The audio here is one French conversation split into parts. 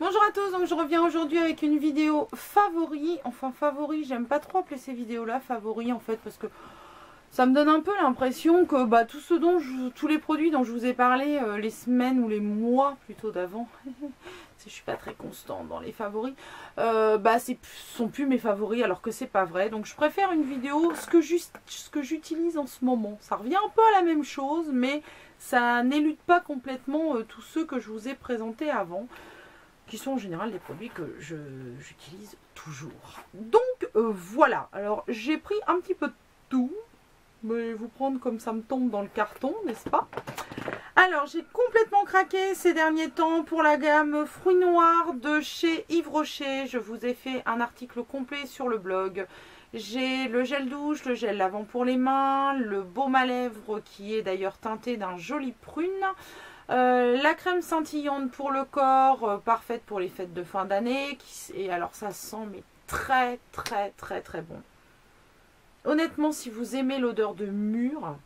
Bonjour à tous, donc je reviens aujourd'hui avec une vidéo favori. Enfin favori, j'aime pas trop appeler ces vidéos là favori en fait parce que ça me donne un peu l'impression que tous les produits dont je vous ai parlé les semaines ou les mois plutôt d'avant, je suis pas très constante dans les favoris, sont plus mes favoris alors que c'est pas vrai. Donc je préfère une vidéo ce que j'utilise en ce moment. Ça revient un peu à la même chose mais ça n'élude pas complètement tous ceux que je vous ai présentés avant, qui sont en général des produits que j'utilise toujours. Donc voilà, alors j'ai pris un petit peu de tout, mais je vais vous prendre comme ça me tombe dans le carton, n'est-ce pas? Alors j'ai complètement craqué ces derniers temps pour la gamme fruits noirs de chez Yves Rocher. Je vous ai fait un article complet sur le blog. J'ai le gel douche, le gel lavant pour les mains, le baume à lèvres qui est d'ailleurs teinté d'un joli prune. La crème scintillante pour le corps, parfaite pour les fêtes de fin d'année. Et alors ça sent mais très bon. Honnêtement, si vous aimez l'odeur de mûre,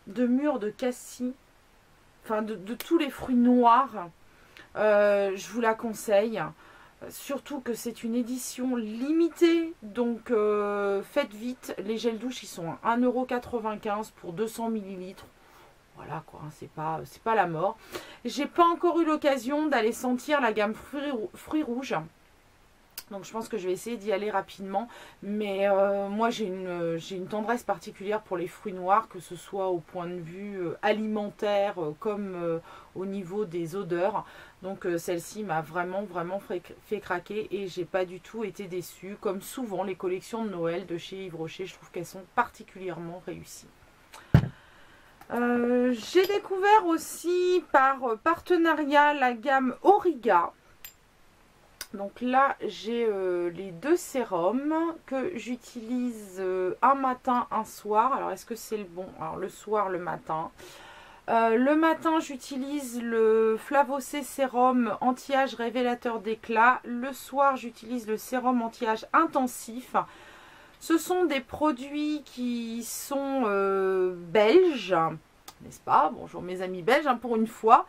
de cassis, enfin de tous les fruits noirs, je vous la conseille. Surtout que c'est une édition limitée, donc faites vite. Les gels douche ils sont à 1,95 € pour 200 ml. Voilà quoi, c'est pas la mort. J'ai pas encore eu l'occasion d'aller sentir la gamme fruits rouges. Donc je pense que je vais essayer d'y aller rapidement. Mais moi j'ai une tendresse particulière pour les fruits noirs, que ce soit au point de vue alimentaire comme au niveau des odeurs. Donc celle-ci m'a vraiment fait craquer et j'ai pas du tout été déçue. Comme souvent les collections de Noël de chez Yves Rocher, je trouve qu'elles sont particulièrement réussies. J'ai découvert aussi par partenariat la gamme Auriga. Donc là j'ai les deux sérums que j'utilise un matin, un soir. Alors est-ce que c'est le bon? Alors le soir, le matin. Le matin j'utilise le Flavocé sérum anti-âge révélateur d'éclat. Le soir j'utilise le sérum anti-âge intensif. Ce sont des produits qui sont belges, n'est-ce pas? Bonjour mes amis belges, hein, pour une fois,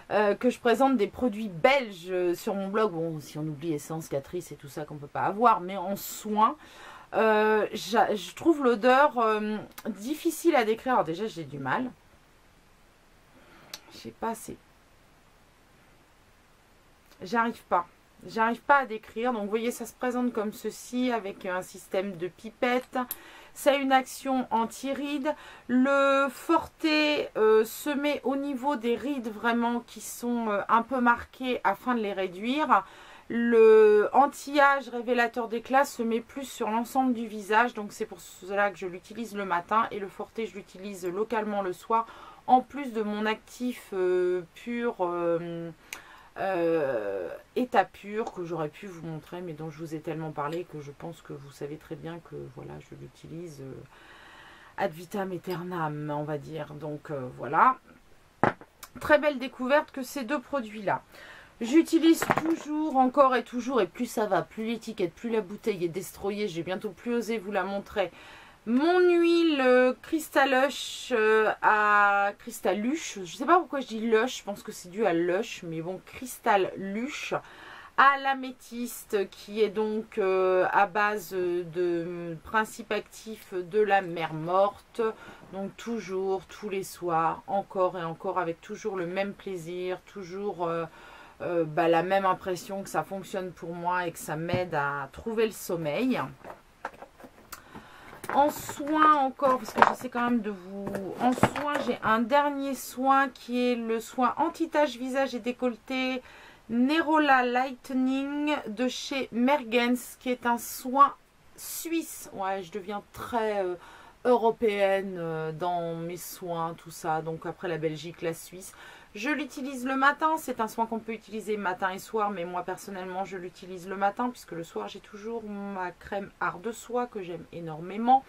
que je présente des produits belges sur mon blog. Bon, si on oublie essence, Catrice et tout ça qu'on ne peut pas avoir, mais en soins. Je trouve l'odeur difficile à décrire. Alors déjà, j'ai du mal. Je sais pas, j'arrive pas. J'arrive pas à décrire. Donc vous voyez, ça se présente comme ceci avec un système de pipette. Ça a une action anti-rides. Le Forte se met au niveau des rides vraiment qui sont un peu marquées afin de les réduire. Le anti-âge révélateur d'éclat se met plus sur l'ensemble du visage. Donc c'est pour cela que je l'utilise le matin. Et le Forte, je l'utilise localement le soir. En plus de mon actif pur... état pur que j'aurais pu vous montrer mais dont je vous ai tellement parlé que je pense que vous savez très bien que voilà, je l'utilise ad vitam aeternam, on va dire. Donc voilà, très belle découverte que ces deux produits là. J'utilise toujours, encore et toujours, et plus ça va, plus l'étiquette, plus la bouteille est destroyée, j'ai bientôt plus osé vous la montrer. Mon huile Crystalush à Crystalush, je ne sais pas pourquoi je dis Lush, je pense que c'est dû à Lush, mais bon, Crystalush à l'améthyste qui est donc à base de principe actif de la mer morte. Donc toujours, tous les soirs, encore et encore, avec toujours le même plaisir, toujours la même impression que ça fonctionne pour moi et que ça m'aide à trouver le sommeil. En soin encore, parce que j'essaie quand même de vous... En soin, j'ai un dernier soin qui est le soin anti-tache visage et décolleté Nerola Lightening de chez Mergens, qui est un soin suisse. Ouais, je deviens très européenne dans mes soins, tout ça. Donc après la Belgique, la Suisse. Je l'utilise le matin, c'est un soin qu'on peut utiliser matin et soir, mais moi personnellement je l'utilise le matin puisque le soir j'ai toujours ma crème art de soie que j'aime énormément.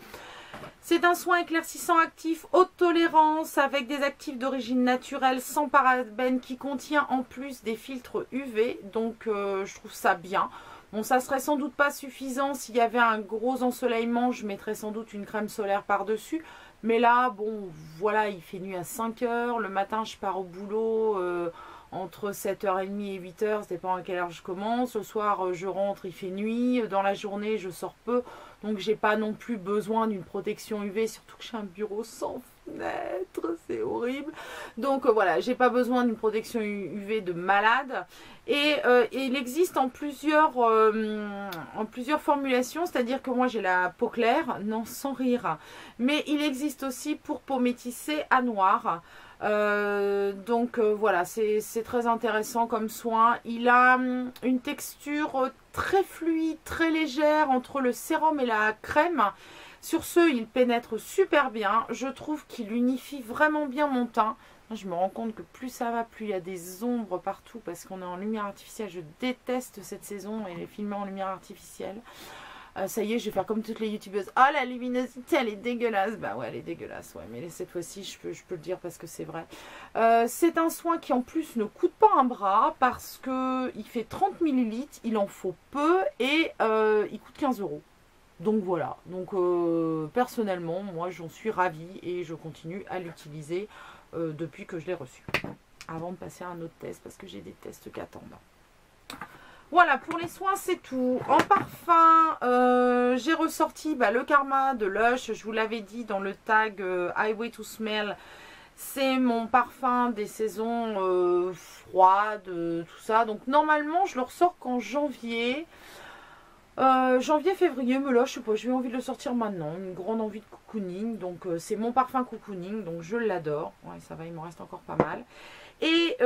C'est un soin éclaircissant actif, haute tolérance avec des actifs d'origine naturelle sans parabènes qui contient en plus des filtres UV, donc je trouve ça bien. Bon, ça serait sans doute pas suffisant s'il y avait un gros ensoleillement, je mettrais sans doute une crème solaire par-dessus. Mais là, bon, voilà, il fait nuit à 5 h. Le matin, je pars au boulot entre 7h30 et 8h, ça dépend à quelle heure je commence. Le soir, je rentre, il fait nuit. Dans la journée, je sors peu. Donc, j'ai pas non plus besoin d'une protection UV, surtout que j'ai un bureau sans fenêtre, c'est horrible. Donc, voilà, j'ai pas besoin d'une protection UV de malade. Et il existe en plusieurs formulations, c'est-à-dire que moi, j'ai la peau claire, non, sans rire. Mais il existe aussi pour peau métissée à noir. Voilà, c'est très intéressant comme soin. Il a une texture très fluide, très légère entre le sérum et la crème. Sur ce, il pénètre super bien. Je trouve qu'il unifie vraiment bien mon teint. Je me rends compte que plus ça va, plus il y a des ombres partout parce qu'on est en lumière artificielle. Je déteste cette saison et les films en lumière artificielle. Ça y est, je vais faire comme toutes les youtubeuses. Oh, la luminosité, elle est dégueulasse. Bah ouais, elle est dégueulasse. Ouais, mais cette fois-ci, je peux le dire parce que c'est vrai. C'est un soin qui en plus ne coûte pas un bras parce que il fait 30 ml, il en faut peu et il coûte 15 €. Donc voilà. Donc personnellement, moi, j'en suis ravie et je continue à l'utiliser depuis que je l'ai reçu. Avant de passer à un autre test parce que j'ai des tests qui attendent. Voilà, pour les soins, c'est tout. En parfum, j'ai ressorti le Karma de Lush. Je vous l'avais dit dans le tag Highway to Smell. C'est mon parfum des saisons froides, tout ça. Donc, normalement, je le ressors qu'en janvier. Janvier-février, mais là, je sais pas, j'ai envie de le sortir maintenant. Une grande envie de cocooning. Donc, c'est mon parfum cocooning. Donc, je l'adore. Ouais, ça va, il m'en reste encore pas mal. Et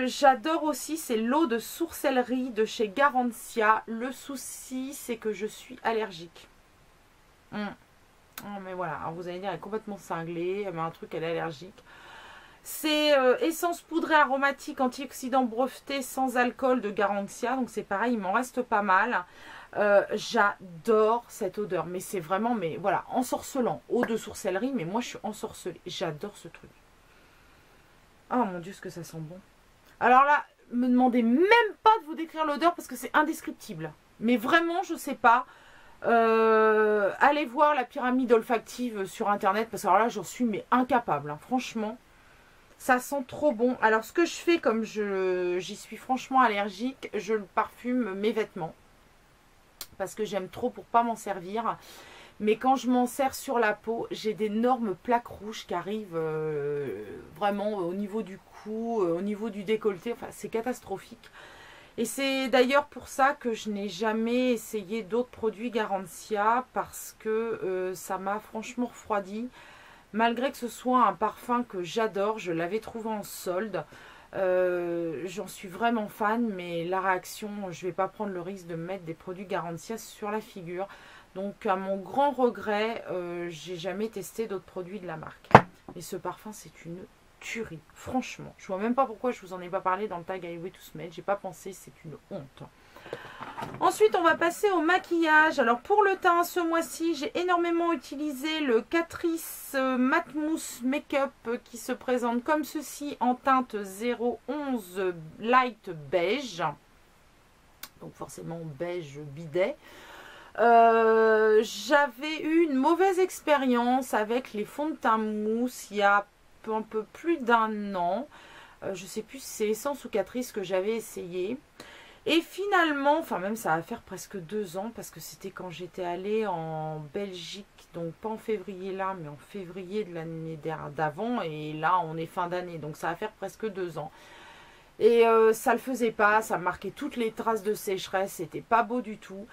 j'adore aussi, c'est l'eau de sorcellerie de chez Garantia. Le souci, c'est que je suis allergique. Oh, mais voilà, alors vous allez dire, elle est complètement cinglée, elle met un truc, elle est allergique. C'est essence poudrée aromatique antioxydant breveté sans alcool de Garantia. Donc c'est pareil, il m'en reste pas mal. J'adore cette odeur, mais c'est vraiment, mais voilà, ensorcelant. Eau de sorcellerie, mais moi je suis ensorcelée. J'adore ce truc. Oh mon Dieu, ce que ça sent bon. Alors là, me demandez même pas de vous décrire l'odeur parce que c'est indescriptible. Mais vraiment, je sais pas. Allez voir la pyramide olfactive sur internet parce que alors là, j'en suis mais incapable. Hein. Franchement, ça sent trop bon. Alors ce que je fais, comme j'y suis franchement allergique, je parfume mes vêtements. Parce que j'aime trop pour pas m'en servir. Mais quand je m'en sers sur la peau, j'ai d'énormes plaques rouges qui arrivent vraiment au niveau du cou, au niveau du décolleté. Enfin, c'est catastrophique. Et c'est d'ailleurs pour ça que je n'ai jamais essayé d'autres produits Garantia parce que ça m'a franchement refroidi. Malgré que ce soit un parfum que j'adore, je l'avais trouvé en solde. J'en suis vraiment fan, mais la réaction, je ne vais pas prendre le risque de mettre des produits Garantia sur la figure. Donc à mon grand regret, j'ai jamais testé d'autres produits de la marque. Et ce parfum, c'est une tuerie. Franchement, je vois même pas pourquoi je vous en ai pas parlé dans le tag Highway to Smell. J'ai pas pensé, c'est une honte. Ensuite, on va passer au maquillage. Alors pour le teint, ce mois-ci, j'ai énormément utilisé le Catrice Matte Mousse Make-up qui se présente comme ceci en teinte 011 Light Beige. Donc forcément beige bidet. J'avais eu une mauvaise expérience avec les fonds de teint mousse il y a un peu plus d'1 an. Je sais plus si c'est Essence ou Catrice que j'avais essayé. Et finalement, enfin même ça va faire presque 2 ans parce que c'était quand j'étais allée en Belgique. Donc pas en février là, mais en février de l'année d'avant. Et là, on est fin d'année. Donc ça va faire presque 2 ans. Et ça le faisait pas. Ça marquait toutes les traces de sécheresse. C'était pas beau du tout.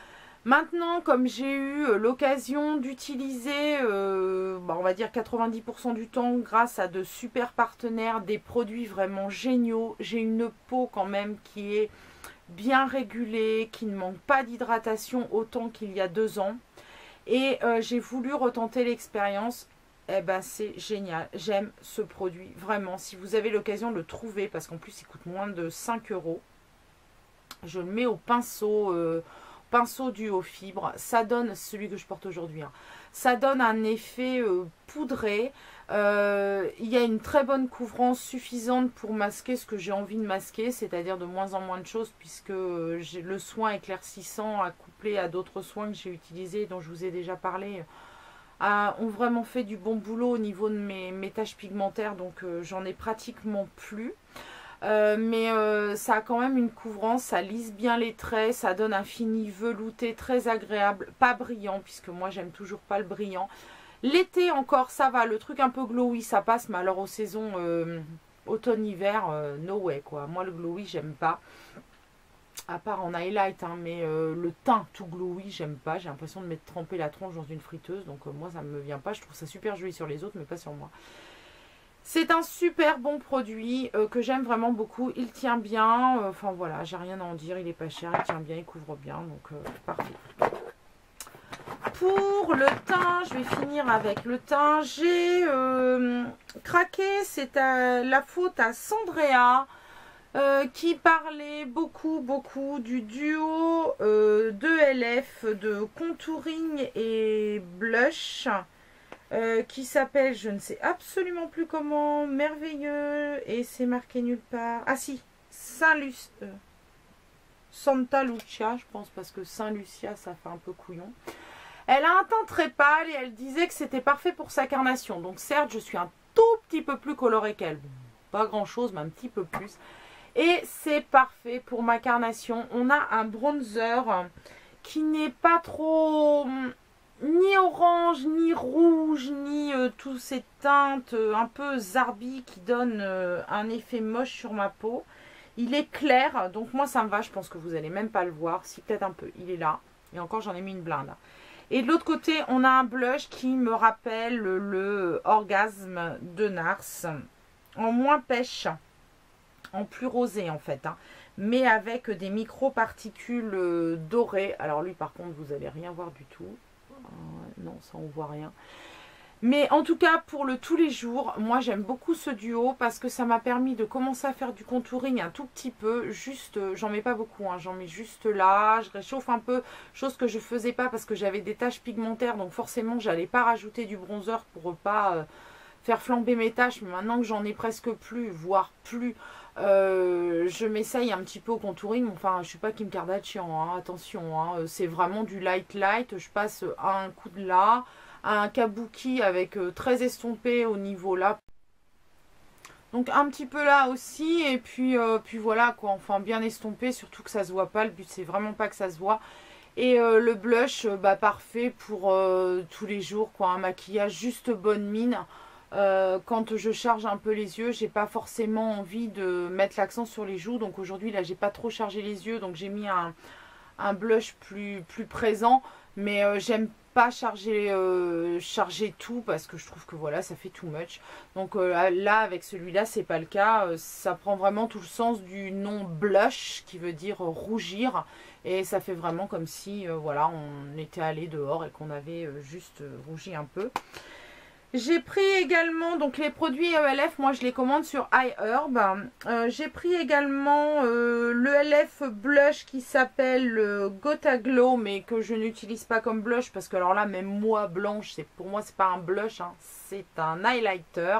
Maintenant, comme j'ai eu l'occasion d'utiliser, on va dire 90% du temps, grâce à de super partenaires, des produits vraiment géniaux, j'ai une peau quand même qui est bien régulée, qui ne manque pas d'hydratation autant qu'il y a 2 ans. Et j'ai voulu retenter l'expérience. Eh ben, c'est génial. J'aime ce produit, vraiment. Si vous avez l'occasion de le trouver, parce qu'en plus, il coûte moins de 5 €. Je le mets au pinceau du haut fibre, ça donne, celui que je porte aujourd'hui, hein, ça donne un effet poudré, il y a une très bonne couvrance suffisante pour masquer ce que j'ai envie de masquer, c'est-à-dire de moins en moins de choses puisque le soin éclaircissant accouplé à d'autres soins que j'ai utilisés, dont je vous ai déjà parlé, ont vraiment fait du bon boulot au niveau de mes taches pigmentaires, donc j'en ai pratiquement plus. Ça a quand même une couvrance, ça lisse bien les traits, ça donne un fini velouté très agréable, pas brillant puisque moi j'aime toujours pas le brillant. L'été encore ça va, le truc un peu glowy ça passe, mais alors aux saisons automne-hiver, no way quoi. Moi le glowy j'aime pas, à part en highlight, hein, mais le teint tout glowy j'aime pas, j'ai l'impression de m'être trempé la tronche dans une friteuse, donc moi ça me vient pas, je trouve ça super joli sur les autres mais pas sur moi. C'est un super bon produit que j'aime vraiment beaucoup. Il tient bien. Enfin voilà, j'ai rien à en dire. Il est pas cher, il tient bien, il couvre bien. Donc parfait. Pour le teint, je vais finir avec le teint. J'ai craqué. C'est la faute à Sandrea qui parlait beaucoup du duo de LF de contouring et blush. Qui s'appelle, je ne sais absolument plus comment, merveilleux, et c'est marqué nulle part. Ah si, Santa Lucia, je pense, parce que Saint Lucia, ça fait un peu couillon. Elle a un teint très pâle et elle disait que c'était parfait pour sa carnation. Donc certes, je suis un tout petit peu plus colorée qu'elle. Bon, pas grand chose, mais un petit peu plus. Et c'est parfait pour ma carnation. On a un bronzer qui n'est pas trop... ni orange, ni rouge, ni tous ces teintes un peu zarbi qui donnent un effet moche sur ma peau. Il est clair, donc moi ça me va, je pense que vous n'allez même pas le voir. Si, peut-être un peu, il est là. Et encore, j'en ai mis une blinde. Et de l'autre côté, on a un blush qui me rappelle le Orgasme de Nars. En moins pêche, en plus rosé en fait. Hein, mais avec des micro-particules dorées. Alors lui par contre, vous n'allez rien voir du tout. Non, ça on voit rien. Mais en tout cas, pour le tous les jours, moi j'aime beaucoup ce duo parce que ça m'a permis de commencer à faire du contouring un tout petit peu. Juste, j'en mets pas beaucoup, hein, j'en mets juste là. Je réchauffe un peu, chose que je faisais pas parce que j'avais des taches pigmentaires. Donc forcément, j'allais pas rajouter du bronzer pour pas faire flamber mes taches. Mais maintenant que j'en ai presque plus, voire plus, je m'essaye un petit peu au contouring. Enfin, je suis pas Kim Kardashian, hein, attention. Hein, c'est vraiment du light. Je passe un coup de là. Un kabuki avec très estompé au niveau là. Donc un petit peu là aussi. Et puis voilà quoi. Enfin bien estompé. Surtout que ça se voit pas. Le but c'est vraiment pas que ça se voit. Et le blush bah, parfait pour tous les jours quoi. Un maquillage juste bonne mine. Quand je charge un peu les yeux, j'ai pas forcément envie de mettre l'accent sur les joues. Donc aujourd'hui là j'ai pas trop chargé les yeux. Donc j'ai mis un blush plus présent. Mais j'aime pas charger tout parce que je trouve que voilà ça fait too much. Donc là avec celui-là c'est pas le cas. Ça prend vraiment tout le sens du nom blush qui veut dire rougir. Et ça fait vraiment comme si voilà on était allé dehors et qu'on avait juste rougi un peu. J'ai pris également, donc les produits ELF, moi je les commande sur iHerb. J'ai pris également le ELF blush qui s'appelle Gota Glow, mais que je n'utilise pas comme blush parce que alors là, même moi blanche, pour moi c'est pas un blush, hein, c'est un highlighter.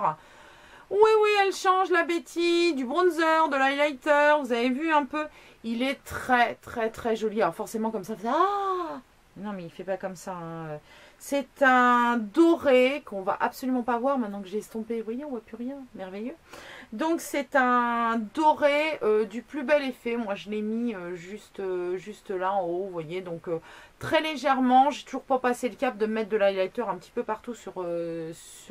Oui, elle change la Betty, du bronzer, de l'highlighter, vous avez vu un peu. Il est très joli. Alors forcément comme ça, ah non mais il fait pas comme ça, hein. C'est un doré qu'on va absolument pas voir maintenant que j'ai estompé. Vous voyez, on voit plus rien. Merveilleux. Donc c'est un doré du plus bel effet. Moi je l'ai mis juste là en haut. Vous voyez, donc très légèrement. J'ai toujours pas passé le cap de mettre de l'highlighter un petit peu partout sur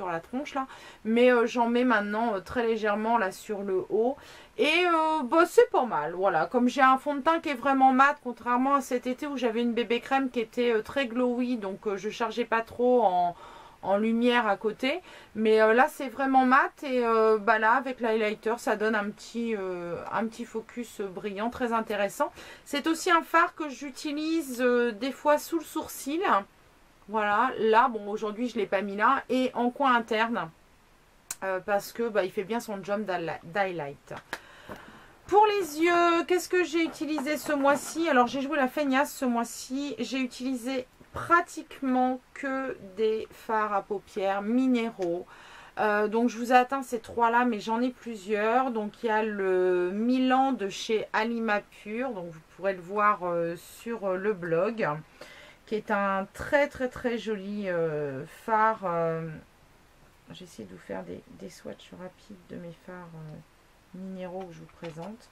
la tronche là. Mais j'en mets maintenant très légèrement là sur le haut. Et bah, c'est pas mal. Voilà, comme j'ai un fond de teint qui est vraiment mat, contrairement à cet été où j'avais une bébé crème qui était très glowy. Donc je chargeais pas trop en lumière à côté. Mais là c'est vraiment mat. Et bah là avec l'highlighter ça donne un petit focus brillant très intéressant. C'est aussi un fard que j'utilise des fois sous le sourcil. Voilà, là bon aujourd'hui je ne l'ai pas mis là. Et en coin interne. Parce que bah, il fait bien son job d'highlight. Pour les yeux, qu'est-ce que j'ai utilisé ce mois-ci? Alors j'ai joué la feignasse ce mois-ci. J'ai utilisé pratiquement que des fards à paupières minéraux. Donc je vous ai atteint ces trois-là, mais j'en ai plusieurs. Donc il y a le Milan de chez Alima Pure. Donc vous pourrez le voir sur le blog. Qui est un très joli fard. J'essaie de vous faire des swatchs rapides de mes fards. minéraux que je vous présente.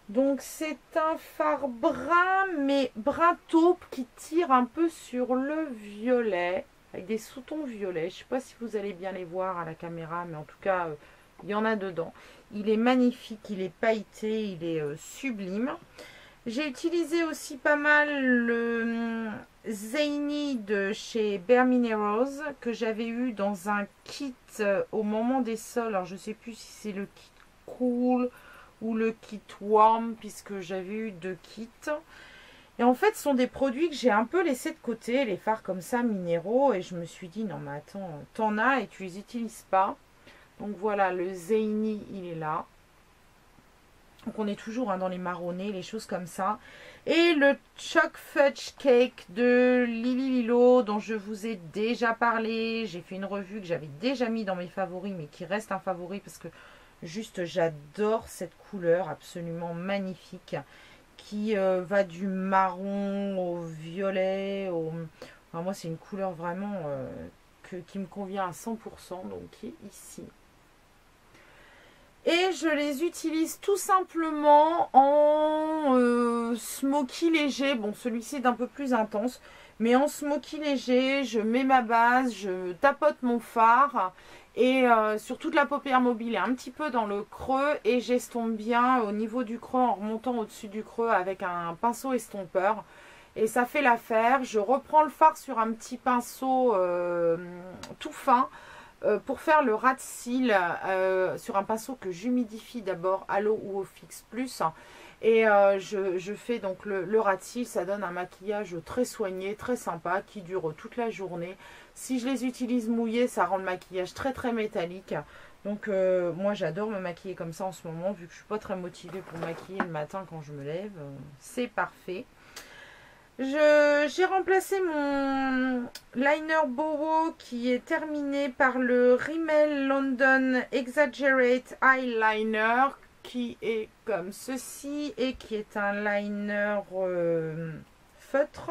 Donc c'est un fard brun, mais brun taupe qui tire un peu sur le violet, avec des sous-tons violets. Je ne sais pas si vous allez bien les voir à la caméra, mais en tout cas, il y en a dedans. Il est magnifique, il est pailleté, il est sublime. J'ai utilisé aussi pas mal le Zany de chez Bare Minerals, que j'avais eu dans un kit au moment des sols. Alors je ne sais plus si c'est le kit Cool ou le kit Warm, puisque j'avais eu 2 kits. Et en fait, ce sont des produits que j'ai un peu laissés de côté, les fards comme ça, minéraux. Et je me suis dit, non mais attends, t'en as et tu les utilises pas. Donc voilà, le Zany, il est là. Donc on est toujours dans les marronnés, les choses comme ça. Et le Choc Fudge Cake de Lily Lilo, dont je vous ai déjà parlé. J'ai fait une revue que j'avais déjà mis dans mes favoris, mais qui reste un favori parce que juste j'adore cette couleur absolument magnifique. Qui va du marron au violet. Enfin, moi c'est une couleur vraiment qui me convient à 100%, donc qui est ici. Et je les utilise tout simplement en smoky léger. Bon, celui-ci est un peu plus intense. Mais en smoky léger, je mets ma base, je tapote mon fard. Et sur toute la paupière mobile et un petit peu dans le creux. Et j'estompe bien au niveau du creux en remontant au-dessus du creux avec un pinceau estompeur. Et ça fait l'affaire. Je reprends le fard sur un petit pinceau tout fin. Pour faire le ras de cils sur un pinceau que j'humidifie d'abord à l'eau ou au Fix Plus. Et je fais donc le ras de cils. Ça donne un maquillage très soigné, très sympa, qui dure toute la journée. Si je les utilise mouillés, ça rend le maquillage très très métallique. Donc moi j'adore me maquiller comme ça en ce moment, vu que je ne suis pas très motivée pour me maquiller le matin quand je me lève. C'est parfait. J'ai remplacé mon liner Boho qui est terminé par le Rimmel London Exaggerate Eyeliner qui est comme ceci et qui est un liner feutre.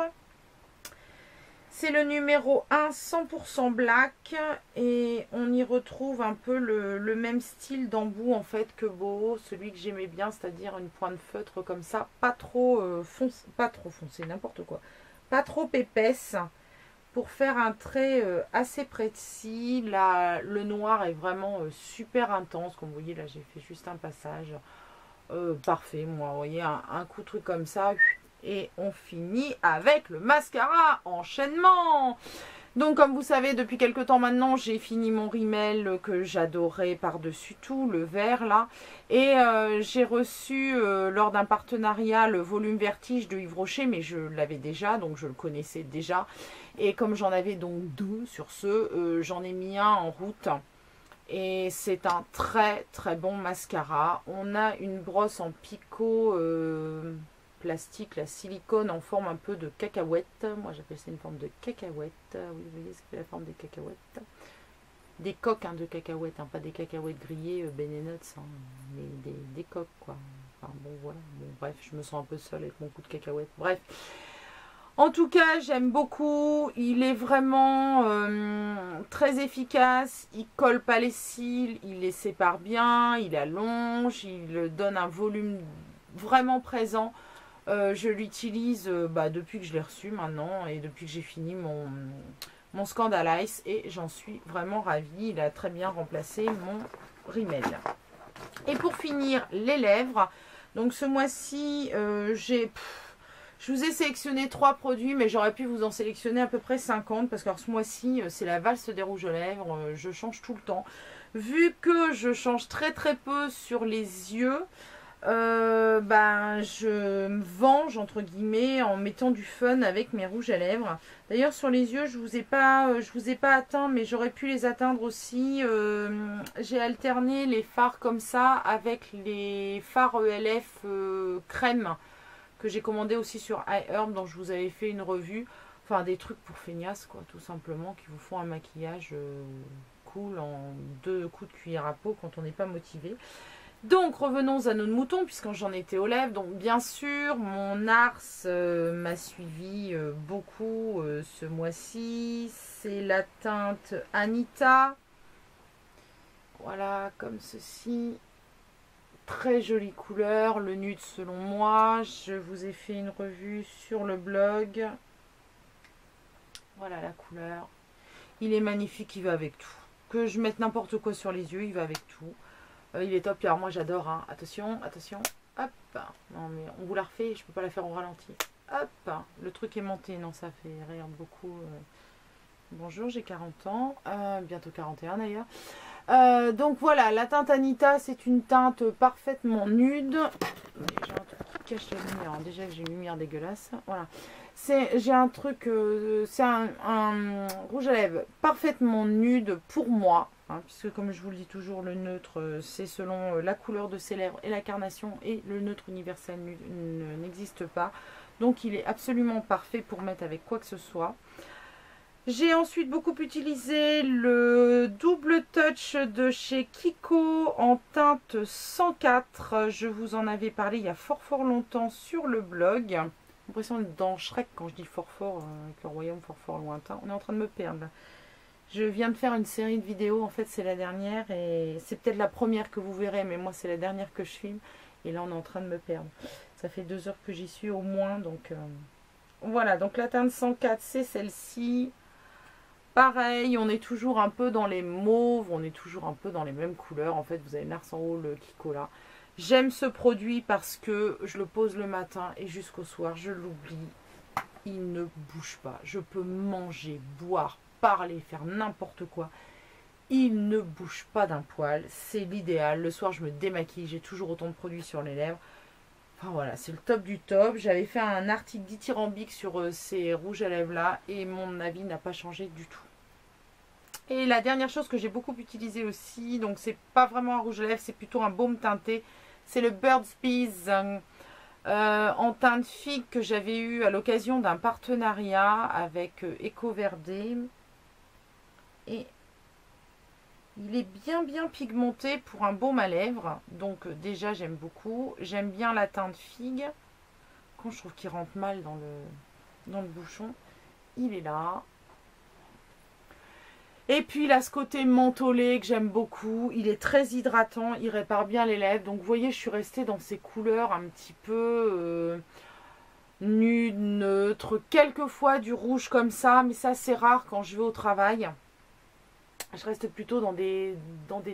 C'est le numéro 1 100% black et on y retrouve un peu le même style d'embout en fait que Boho, celui que j'aimais bien, c'est-à-dire une pointe feutre comme ça, pas trop foncé, n'importe quoi, pas trop épaisse pour faire un trait assez précis. Là, le noir est vraiment super intense, comme vous voyez là j'ai fait juste un passage parfait, moi, vous voyez un coup de truc comme ça. Et on finit avec le mascara enchaînement. Donc comme vous savez, depuis quelques temps maintenant, j'ai fini mon Rimmel que j'adorais par-dessus tout, le vert là. Et j'ai reçu lors d'un partenariat le volume Vertige de Yves Rocher, mais je l'avais déjà, donc je le connaissais déjà. Et comme j'en avais donc 2 sur ce, j'en ai mis un en route. Et c'est un très très bon mascara. On a une brosse en picot plastique, la silicone en forme un peu de cacahuète. Moi j'appelle ça une forme de cacahuète. Oui, vous voyez ce que la forme des cacahuètes. Des coques hein, de cacahuètes, hein, pas des cacahuètes grillées, Ben & Nuts, hein, mais des coques quoi. Enfin bon voilà, bon, bref, je me sens un peu seule avec mon coup de cacahuète. Bref. En tout cas, j'aime beaucoup. Il est vraiment très efficace. Il colle pas les cils, il les sépare bien, il allonge, il donne un volume vraiment présent. Je l'utilise depuis que je l'ai reçu maintenant et depuis que j'ai fini mon Scandal Ice et j'en suis vraiment ravie. Il a très bien remplacé mon Rimmel. Et pour finir, les lèvres. Donc ce mois-ci, je vous ai sélectionné 3 produits, mais j'aurais pu vous en sélectionner à peu près 50 parce que ce mois-ci, c'est la valse des rouges à lèvres. Je change tout le temps. Vu que je change très très peu sur les yeux, je me venge entre guillemets en mettant du fun avec mes rouges à lèvres. D'ailleurs sur les yeux je vous ai pas atteint, mais j'aurais pu les atteindre aussi. J'ai alterné les fards comme ça avec les fards ELF crème que j'ai commandé aussi sur iHerb, dont je vous avais fait une revue. Enfin des trucs pour feignasses quoi, tout simplement, qui vous font un maquillage cool en 2 coups de cuillère à peau quand on n'est pas motivé. Donc revenons à nos moutons puisque j'en étais aux lèvres. Donc bien sûr mon NARS m'a suivi beaucoup ce mois-ci. C'est la teinte Anita. Voilà comme ceci. très jolie couleur, le nude selon moi. Je vous ai fait une revue sur le blog. Voilà la couleur. Il est magnifique, il va avec tout. Que je mette n'importe quoi sur les yeux, il va avec tout. Il est top. Alors moi j'adore, hein. Attention, attention. Hop. Non mais on vous la refait, je peux pas la faire au ralenti. Hop. Le truc aimanté, non ça fait rire beaucoup. Bonjour, j'ai 40 ans. Bientôt 41 d'ailleurs. Donc voilà, la teinte Anita, c'est une teinte parfaitement nude. J'ai un truc qui cache la lumière. Déjà que j'ai une lumière dégueulasse. Voilà. J'ai un truc, c'est un rouge à lèvres parfaitement nude pour moi. Hein, puisque comme je vous le dis toujours, le neutre, c'est selon la couleur de ses lèvres et la carnation. Et le neutre universel n'existe pas. Donc il est absolument parfait pour mettre avec quoi que ce soit. J'ai ensuite beaucoup utilisé le double touch de chez Kiko en teinte 104. Je vous en avais parlé il y a fort longtemps sur le blog. J'ai l'impression d'être dans Shrek quand je dis fort, avec le royaume fort lointain. On est en train de me perdre. Je viens de faire une série de vidéos, en fait c'est la dernière et c'est peut-être la première que vous verrez, mais moi c'est la dernière que je filme. Et là on est en train de me perdre. Ça fait 2 heures que j'y suis au moins, donc voilà. Donc la teinte 104 c'est celle-ci. Pareil, on est toujours un peu dans les mauves, on est toujours un peu dans les mêmes couleurs. En fait, vous avez Nars en haut, le Kiko là. J'aime ce produit parce que je le pose le matin et jusqu'au soir, je l'oublie. Il ne bouge pas. Je peux manger, boire, parler, faire n'importe quoi. Il ne bouge pas d'un poil. C'est l'idéal. Le soir, je me démaquille. J'ai toujours autant de produits sur les lèvres. Enfin voilà, c'est le top du top. J'avais fait un article dithyrambique sur ces rouges à lèvres là et mon avis n'a pas changé du tout. Et la dernière chose que j'ai beaucoup utilisé aussi, donc c'est pas vraiment un rouge à lèvres, c'est plutôt un baume teinté. C'est le Bird's Bees en teinte figue que j'avais eu à l'occasion d'un partenariat avec EcoVerde. Et il est bien pigmenté pour un baume à lèvres. Donc déjà j'aime beaucoup. J'aime bien la teinte figue. Quand je trouve qu'il rentre mal dans le bouchon, il est là. Et puis il a ce côté mentholé que j'aime beaucoup. Il est très hydratant, il répare bien les lèvres. Donc vous voyez, je suis restée dans ces couleurs un petit peu nude, neutre. Quelquefois du rouge comme ça, mais ça c'est rare quand je vais au travail. Je reste plutôt dans des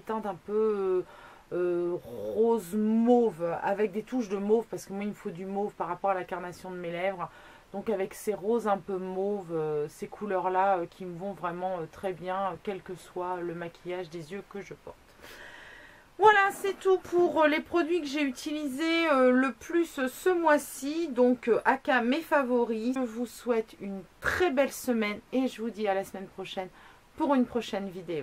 teintes un peu rose mauve, avec des touches de mauve, parce que moi il me faut du mauve par rapport à la carnation de mes lèvres. Donc avec ces roses un peu mauve, ces couleurs là qui me vont vraiment très bien, quel que soit le maquillage des yeux que je porte. Voilà, c'est tout pour les produits que j'ai utilisés le plus ce mois-ci. Donc aka mes favoris. Je vous souhaite une très belle semaine et je vous dis à la semaine prochaine pour une prochaine vidéo.